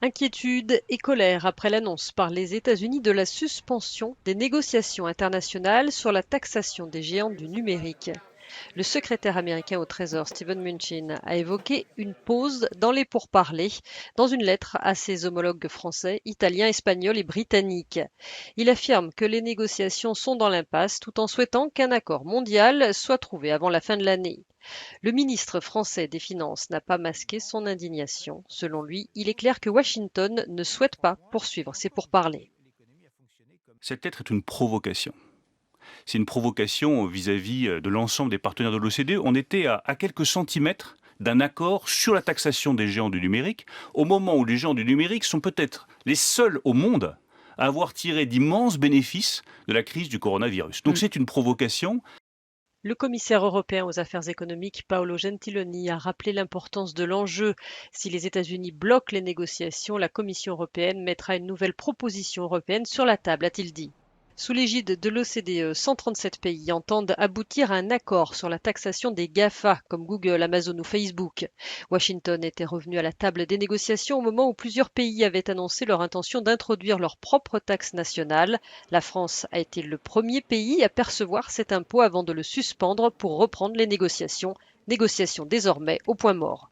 Inquiétude et colère après l'annonce par les États-Unis de la suspension des négociations internationales sur la taxation des géants du numérique. Le secrétaire américain au Trésor, Steven Mnuchin, a évoqué une pause dans les pourparlers dans une lettre à ses homologues français, italiens, espagnols et britanniques. Il affirme que les négociations sont dans l'impasse tout en souhaitant qu'un accord mondial soit trouvé avant la fin de l'année. Le ministre français des Finances n'a pas masqué son indignation. Selon lui, il est clair que Washington ne souhaite pas poursuivre ces pourparlers. Cette lettre est une provocation. C'est une provocation vis-à-vis de l'ensemble des partenaires de l'OCDE. On était à quelques centimètres d'un accord sur la taxation des géants du numérique, au moment où les géants du numérique sont peut-être les seuls au monde à avoir tiré d'immenses bénéfices de la crise du coronavirus. Donc Mm. c'est une provocation. Le commissaire européen aux affaires économiques, Paolo Gentiloni, a rappelé l'importance de l'enjeu. Si les États-Unis bloquent les négociations, la Commission européenne mettra une nouvelle proposition européenne sur la table, a-t-il dit. Sous l'égide de l'OCDE, 137 pays entendent aboutir à un accord sur la taxation des GAFA, comme Google, Amazon ou Facebook. Washington était revenu à la table des négociations au moment où plusieurs pays avaient annoncé leur intention d'introduire leur propre taxe nationale. La France a été le premier pays à percevoir cet impôt avant de le suspendre pour reprendre les négociations. Négociations désormais au point mort.